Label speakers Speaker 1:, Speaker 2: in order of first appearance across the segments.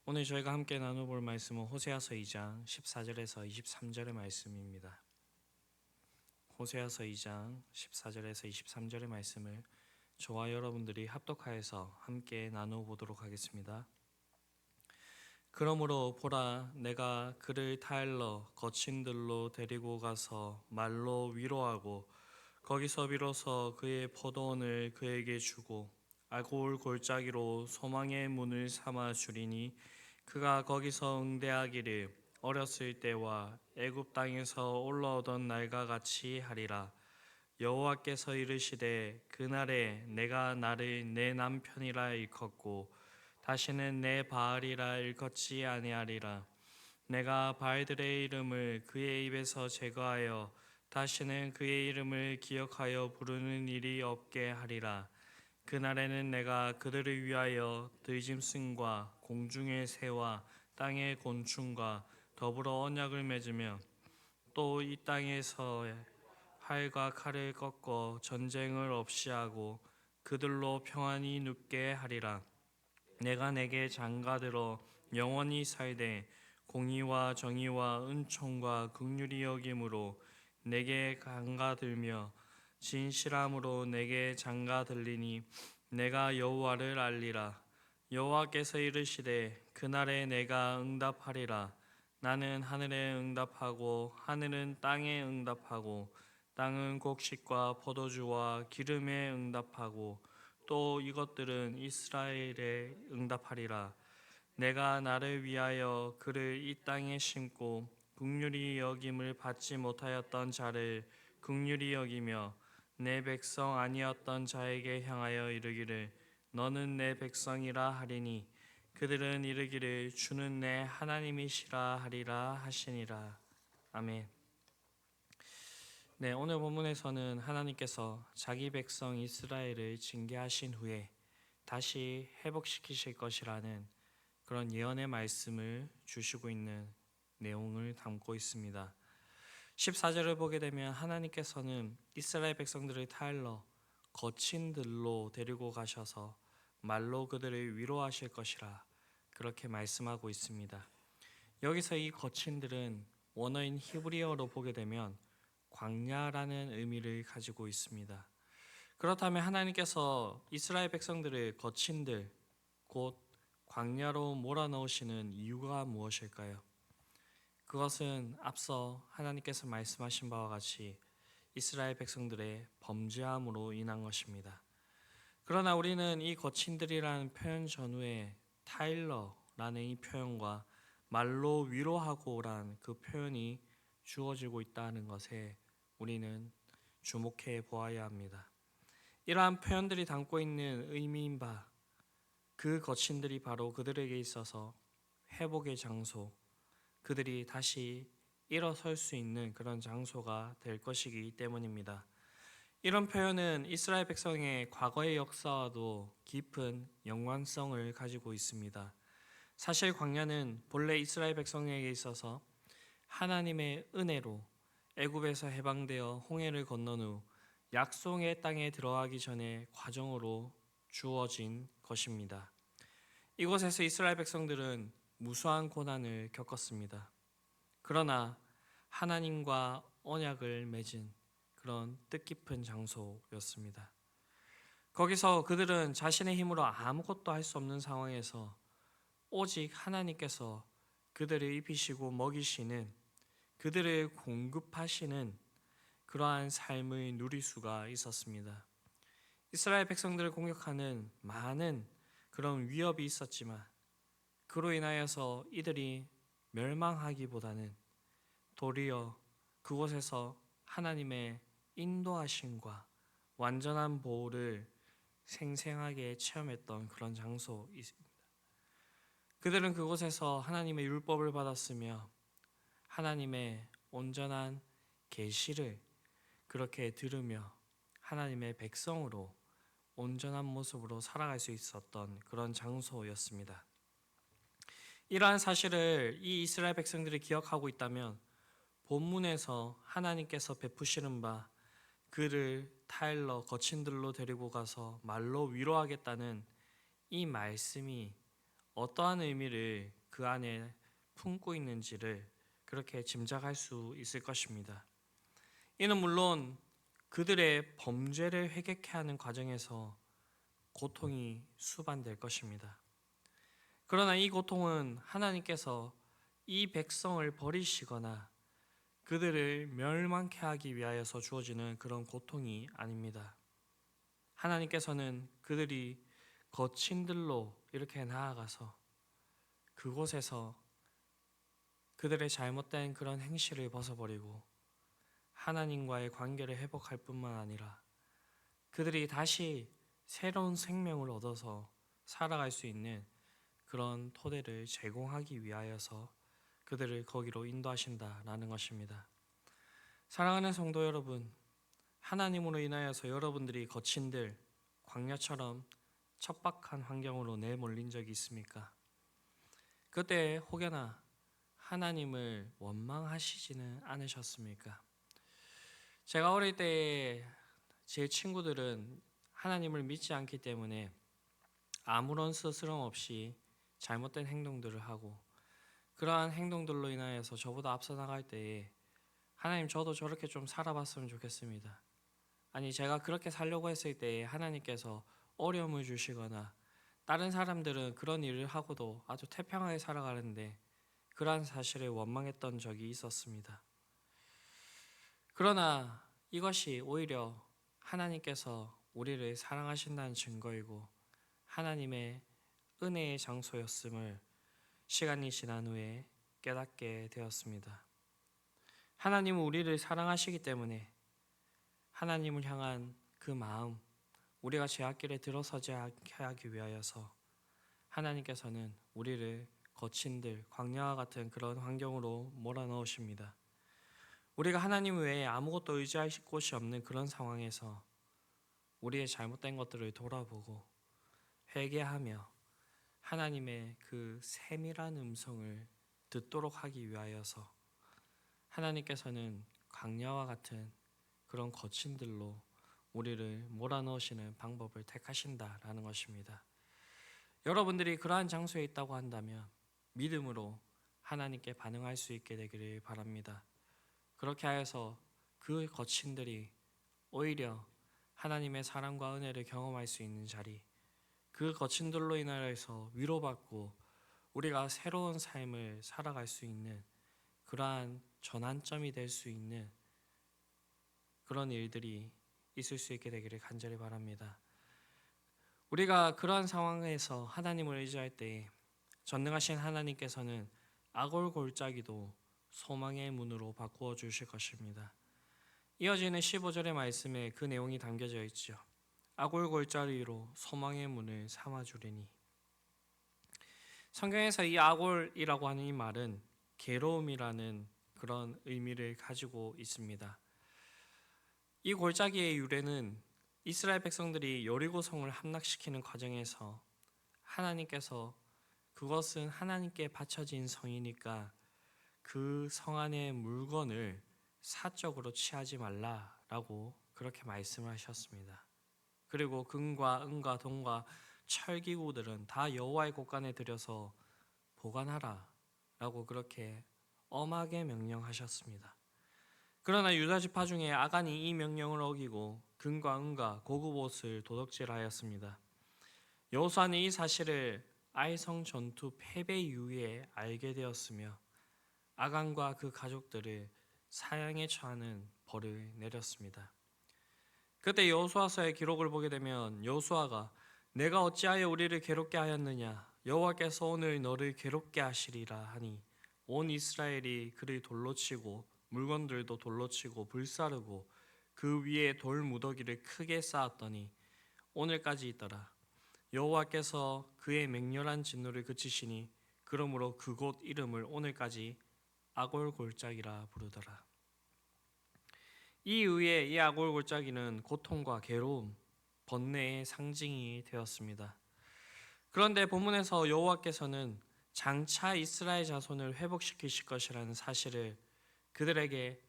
Speaker 1: 오늘 저희가 함께 나눠볼 말씀은 호세아서 2장 14절에서 23절의 말씀입니다. 호세아서 2장 14절에서 23절의 말씀을 저와 여러분들이 합독하여서 함께 나누어보도록 하겠습니다. 그러므로 보라, 내가 그를 타일러 거친 들로 데리고 가서 말로 위로하고 거기서 비로소 그의 포도원을 그에게 주고 알골 골짜기로 소망의 문을 삼아 주리니 그가 거기서 응대하기를 어렸을 때와 애굽 땅에서 올라오던 날과 같이 하리라. 여호와께서 이르시되 그날에 내가 나를 내 남편이라 일컫고 다시는 내 바알이라 일컫지 아니하리라. 내가 바알들의 이름을 그의 입에서 제거하여 다시는 그의 이름을 기억하여 부르는 일이 없게 하리라. 그날에는 내가 그들을 위하여 들짐승과 공중의 새와 땅의 곤충과 더불어 언약을 맺으며 또 이 땅에서 활과 칼을 꺾어 전쟁을 없이 하고 그들로 평안히 눕게 하리라. 내가 내게 장가들어 영원히 살되 공의와 정의와 은총과 긍휼히 여김으로 내게 장가들며 진실함으로 내게 장가들리니 내가 여호와를 알리라. 여호와께서 이르시되 그날에 내가 응답하리라. 나는 하늘에 응답하고 하늘은 땅에 응답하고 땅은 곡식과 포도주와 기름에 응답하고 또 이것들은 이스라엘에 응답하리라. 내가 나를 위하여 그를 이 땅에 심고 긍휼히 여김을 받지 못하였던 자를 긍휼히 여기며 내 백성 아니었던 자에게 향하여 이르기를 너는 내 백성이라 하리니 그들은 이르기를 주는 내 하나님이시라 하리라 하시니라. 아멘. 네, 오늘 본문에서는 하나님께서 자기 백성 이스라엘을 징계하신 후에 다시 회복시키실 것이라는 그런 예언의 말씀을 주시고 있는 내용을 담고 있습니다. 14절을 보게 되면 하나님께서는 이스라엘 백성들을 타일러 거친 들로 데리고 가셔서 말로 그들을 위로하실 것이라 그렇게 말씀하고 있습니다. 여기서 이 거친 들은 원어인 히브리어로 보게 되면 광야라는 의미를 가지고 있습니다. 그렇다면 하나님께서 이스라엘 백성들을 거친 들, 곧 광야로 몰아넣으시는 이유가 무엇일까요? 그것은 앞서 하나님께서 말씀하신 바와 같이 이스라엘 백성들의 범죄함으로 인한 것입니다. 그러나 우리는 이 거친들이라는 표현 전후에 타일러라는 이 표현과 말로 위로하고란 그 표현이 주어지고 있다는 것에 우리는 주목해 보아야 합니다. 이러한 표현들이 담고 있는 의미인 바, 그 거친들이 바로 그들에게 있어서 회복의 장소, 그들이 다시 일어설 수 있는 그런 장소가 될 것이기 때문입니다. 이런 표현은 이스라엘 백성의 과거의 역사와도 깊은 연관성을 가지고 있습니다. 사실 광야는 본래 이스라엘 백성에게 있어서 하나님의 은혜로 애굽에서 해방되어 홍해를 건넌 후 약속의 땅에 들어가기 전의 과정으로 주어진 것입니다. 이곳에서 이스라엘 백성들은 무수한 고난을 겪었습니다. 그러나 하나님과 언약을 맺은 그런 뜻깊은 장소였습니다. 거기서 그들은 자신의 힘으로 아무것도 할 수 없는 상황에서 오직 하나님께서 그들을 입히시고 먹이시는, 그들을 공급하시는 그러한 삶의 누릴 수가 있었습니다. 이스라엘 백성들을 공격하는 많은 그런 위협이 있었지만 그로 인하여서 이들이 멸망하기보다는 도리어 그곳에서 하나님의 인도하심과 완전한 보호를 생생하게 체험했던 그런 장소입니다. 그들은 그곳에서 하나님의 율법을 받았으며 하나님의 온전한 계시를 그렇게 들으며 하나님의 백성으로 온전한 모습으로 살아갈 수 있었던 그런 장소였습니다. 이러한 사실을 이 이스라엘 백성들이 기억하고 있다면 본문에서 하나님께서 베푸시는 바 그를 타일러 거친 들로 데리고 가서 말로 위로하겠다는 이 말씀이 어떠한 의미를 그 안에 품고 있는지를 그렇게 짐작할 수 있을 것입니다. 이는 물론 그들의 범죄를 회개케 하는 과정에서 고통이 수반될 것입니다. 그러나 이 고통은 하나님께서 이 백성을 버리시거나 그들을 멸망케 하기 위하여서 주어지는 그런 고통이 아닙니다. 하나님께서는 그들이 거친 들로 이렇게 나아가서 그곳에서 그들의 잘못된 그런 행실을 벗어버리고 하나님과의 관계를 회복할 뿐만 아니라 그들이 다시 새로운 생명을 얻어서 살아갈 수 있는 그런 토대를 제공하기 위하여서 그들을 거기로 인도하신다라는 것입니다. 사랑하는 성도 여러분, 하나님으로 인하여서 여러분들이 거친 들 광야처럼 척박한 환경으로 내몰린 적이 있습니까? 그때 혹여나 하나님을 원망하시지는 않으셨습니까? 제가 어릴 때 제 친구들은 하나님을 믿지 않기 때문에 아무런 스스럼 없이 잘못된 행동들을 하고 그러한 행동들로 인하여서 저보다 앞서 나갈 때에 하나님 저도 저렇게 좀 살아봤으면 좋겠습니다. 아니 제가 그렇게 살려고 했을 때에 하나님께서 어려움을 주시거나 다른 사람들은 그런 일을 하고도 아주 태평하게 살아가는데 그러한 사실을 원망했던 적이 있었습니다. 그러나 이것이 오히려 하나님께서 우리를 사랑하신다는 증거이고 하나님의 은혜의 장소였음을 시간이 지난 후에 깨닫게 되었습니다. 하나님은 우리를 사랑하시기 때문에 하나님을 향한 그 마음, 우리가 죄악길에 들어서지 않게 하기 위하여서 하나님께서는 우리를 거친 들, 광야와 같은 그런 환경으로 몰아넣으십니다. 우리가 하나님 외에 아무것도 의지할 곳이 없는 그런 상황에서 우리의 잘못된 것들을 돌아보고 회개하며 하나님의 그 세밀한 음성을 듣도록 하기 위하여서 하나님께서는 광야와 같은 그런 거친 들로 우리를 몰아넣으시는 방법을 택하신다라는 것입니다. 여러분들이 그러한 장소에 있다고 한다면 믿음으로 하나님께 반응할 수 있게 되기를 바랍니다. 그렇게 하여서 그 거친들이 오히려 하나님의 사랑과 은혜를 경험할 수 있는 자리, 그 거친들로 인하여서 위로받고 우리가 새로운 삶을 살아갈 수 있는 그러한 전환점이 될 수 있는 그런 일들이 있을 수 있게 되기를 간절히 바랍니다. 우리가 그러한 상황에서 하나님을 의지할 때 전능하신 하나님께서는 악올 골짜기도 소망의 문으로 바꾸어 주실 것입니다. 이어지는 15절의 말씀에 그 내용이 담겨져 있죠. 악올 골짜기로 소망의 문을 삼아 주리니. 성경에서 이 악올이라고 하는 이 말은 괴로움이라는 그런 의미를 가지고 있습니다. 이 골짜기의 유래는 이스라엘 백성들이 여리고성을 함락시키는 과정에서 하나님께서 그것은 하나님께 바쳐진 성이니까 그 성 안의 물건을 사적으로 취하지 말라라고 그렇게 말씀을 하셨습니다. 그리고 금과 은과 동과 철기구들은 다 여호와의 곳간에 들여서 보관하라라고 그렇게 엄하게 명령하셨습니다. 그러나 유다 지파 중에 아간이 이 명령을 어기고 금과 은과 고급 옷을 도둑질하였습니다. 여호수아는 이 사실을 아이성 전투 패배 이후에 알게 되었으며 아간과 그 가족들을 사형에 처하는 벌을 내렸습니다. 그때 여호수아서의 기록을 보게 되면 여호수아가 내가 어찌하여 우리를 괴롭게 하였느냐 여호와께서 오늘 너를 괴롭게 하시리라 하니 온 이스라엘이 그를 돌로 치고 물건들도 돌로 치고 불사르고 그 위에 돌 무더기를 크게 쌓았더니 오늘까지 있더라. 여호와께서 그의 맹렬한 진노를 그치시니 그러므로 그곳 이름을 오늘까지 아골 골짜기라 부르더라. 이 이후에 이 아골 골짜기는 고통과 괴로움, 번뇌의 상징이 되었습니다. 그런데 본문에서 여호와께서는 장차 이스라엘 자손을 회복시키실 것이라는 사실을 그들에게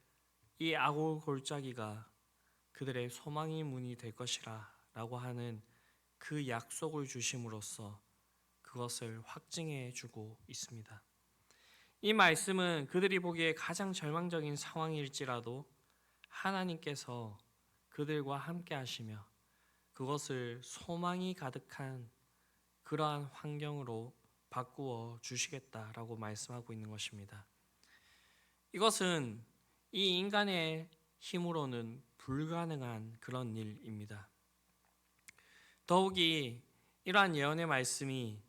Speaker 1: 이 아골 골짜기가 그들의 소망의 문이 될 것이라 라고 하는 그 약속을 주심으로써 그것을 확증해 주고 있습니다. 이 말씀은 그들이 보기에 가장 절망적인 상황일지라도 하나님께서 그들과 함께 하시며 그것을 소망이 가득한 그러한 환경으로 바꾸어 주시겠다라고 말씀하고 있는 것입니다. 이것은 이 인간의 힘으로는 불가능한 그런 일입니다. 더욱이 이러한 예언의 말씀이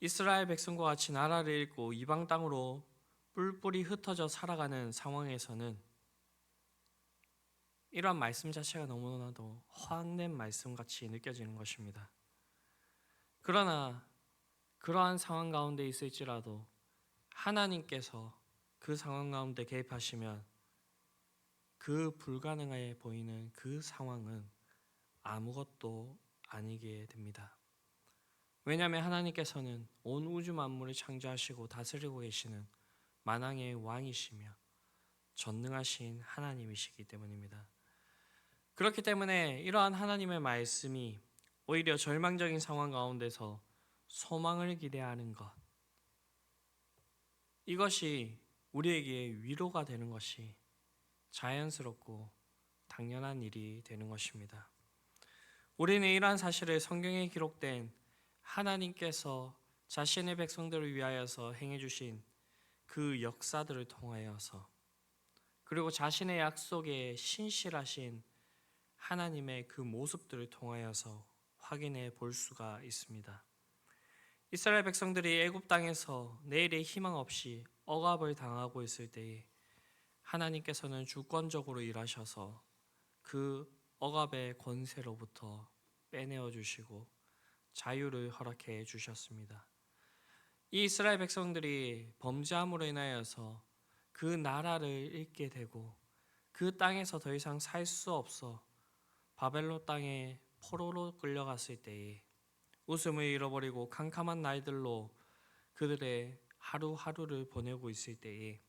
Speaker 1: 이스라엘 백성과 같이 나라를 잃고 이방 땅으로 뿔뿔이 흩어져 살아가는 상황에서는 이러한 말씀 자체가 너무나도 허황된 말씀같이 느껴지는 것입니다. 그러나 그러한 상황 가운데 있을지라도 하나님께서 그 상황 가운데 개입하시면 그 불가능해 보이는 그 상황은 아무것도 아니게 됩니다. 왜냐하면 하나님께서는 온 우주 만물을 창조하시고 다스리고 계시는 만왕의 왕이시며 전능하신 하나님이시기 때문입니다. 그렇기 때문에 이러한 하나님의 말씀이 오히려 절망적인 상황 가운데서 소망을 기대하는 것, 이것이 우리에게 위로가 되는 것이 자연스럽고 당연한 일이 되는 것입니다. 우리는 이러한 사실을 성경에 기록된 하나님께서 자신의 백성들을 위하여서 행해 주신 그 역사들을 통하여서, 그리고 자신의 약속에 신실하신 하나님의 그 모습들을 통하여서 확인해 볼 수가 있습니다. 이스라엘 백성들이 애굽 땅에서 내일의 희망 없이 억압을 당하고 있을 때에 하나님께서는 주권적으로 일하셔서 그 억압의 권세로부터 빼내어 주시고 자유를 허락해 주셨습니다. 이 이스라엘 백성들이 범죄함으로 인하여서 그 나라를 잃게 되고 그 땅에서 더 이상 살 수 없어 바벨론 땅에 포로로 끌려갔을 때에 웃음을 잃어버리고 캄캄한 날들로 그들의 하루하루를 보내고 있을 때에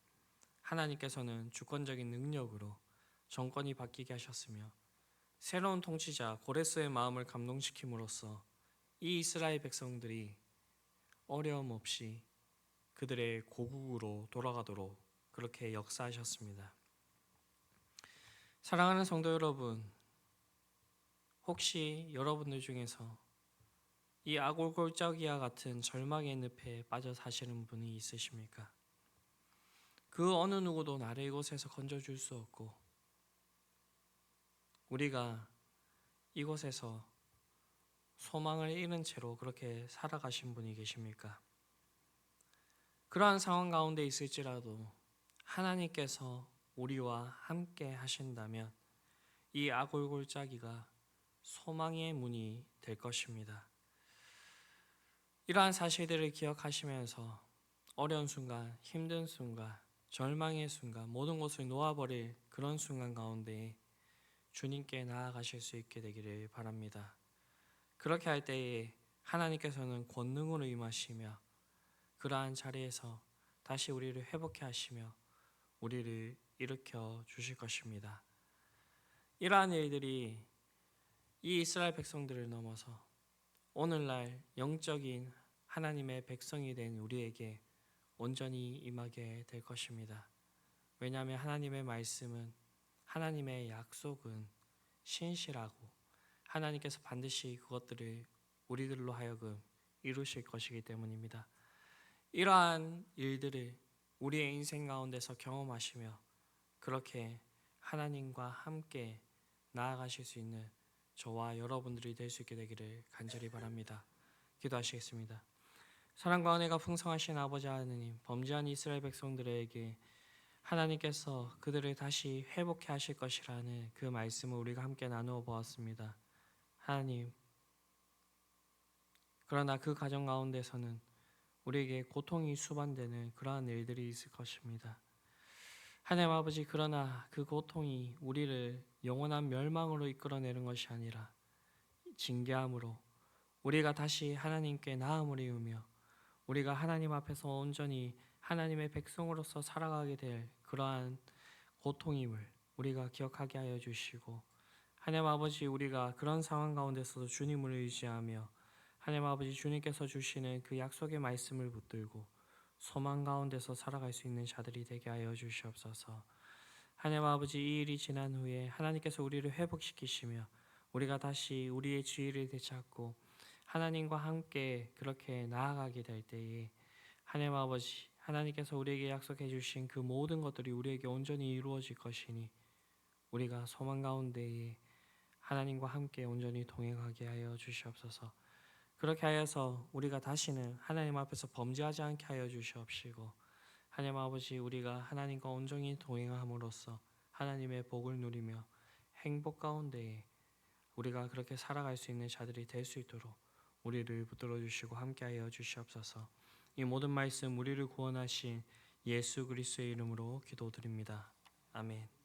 Speaker 1: 하나님께서는 주권적인 능력으로 정권이 바뀌게 하셨으며 새로운 통치자 고레스의 마음을 감동시킴으로써 이 이스라엘 백성들이 어려움 없이 그들의 고국으로 돌아가도록 그렇게 역사하셨습니다. 사랑하는 성도 여러분, 혹시 여러분들 중에서 이 아골골짜기와 같은 절망의 늪에 빠져 사시는 분이 있으십니까? 그 어느 누구도 나를 이곳에서 건져줄 수 없고 우리가 이곳에서 소망을 잃은 채로 그렇게 살아가신 분이 계십니까? 그러한 상황 가운데 있을지라도 하나님께서 우리와 함께 하신다면 이 아골골짜기가 소망의 문이 될 것입니다. 이러한 사실들을 기억하시면서 어려운 순간, 힘든 순간, 절망의 순간, 모든 것을 놓아버릴 그런 순간 가운데 주님께 나아가실 수 있게 되기를 바랍니다. 그렇게 할 때에 하나님께서는 권능으로 임하시며 그러한 자리에서 다시 우리를 회복해 하시며 우리를 일으켜 주실 것입니다. 이러한 일들이 이 이스라엘 백성들을 넘어서 오늘날 영적인 하나님의 백성이 된 우리에게 온전히 임하게 될 것입니다. 왜냐하면 하나님의 말씀은, 하나님의 약속은 신실하고 하나님께서 반드시 그것들을 우리들로 하여금 이루실 것이기 때문입니다. 이러한 일들을 우리의 인생 가운데서 경험하시며 그렇게 하나님과 함께 나아가실 수 있는 저와 여러분들이 될 수 있게 되기를 간절히 바랍니다. 기도하시겠습니다. 사랑과 은혜가 풍성하신 아버지 하느님, 범죄한 이스라엘 백성들에게 하나님께서 그들을 다시 회복해 하실 것이라는 그 말씀을 우리가 함께 나누어 보았습니다. 하나님, 그러나 그 과정 가운데서는 우리에게 고통이 수반되는 그러한 일들이 있을 것입니다. 하나님 아버지, 그러나 그 고통이 우리를 영원한 멸망으로 이끌어내는 것이 아니라 징계함으로 우리가 다시 하나님께 나음을 이루며 우리가 하나님 앞에서 온전히 하나님의 백성으로서 살아가게 될 그러한 고통임을 우리가 기억하게 하여 주시고, 하나님 아버지, 우리가 그런 상황 가운데서도 주님을 의지하며 하나님 아버지, 주님께서 주시는 그 약속의 말씀을 붙들고 소망 가운데서 살아갈 수 있는 자들이 되게 하여 주시옵소서. 하나님 아버지, 이 일이 지난 후에 하나님께서 우리를 회복시키시며 우리가 다시 우리의 지위를 되찾고 하나님과 함께 그렇게 나아가게 될 때에 하나님 아버지, 하나님께서 우리에게 약속해 주신 그 모든 것들이 우리에게 온전히 이루어질 것이니 우리가 소망 가운데에 하나님과 함께 온전히 동행하게 하여 주시옵소서. 그렇게 하여서 우리가 다시는 하나님 앞에서 범죄하지 않게 하여 주시옵시고, 하나님 아버지, 우리가 하나님과 온전히 동행함으로써 하나님의 복을 누리며 행복 가운데에 우리가 그렇게 살아갈 수 있는 자들이 될 수 있도록 우리를 붙들어 주시고 함께하여 주시옵소서. 이 모든 말씀 우리를 구원하신 예수 그리스도의 이름으로 기도드립니다. 아멘.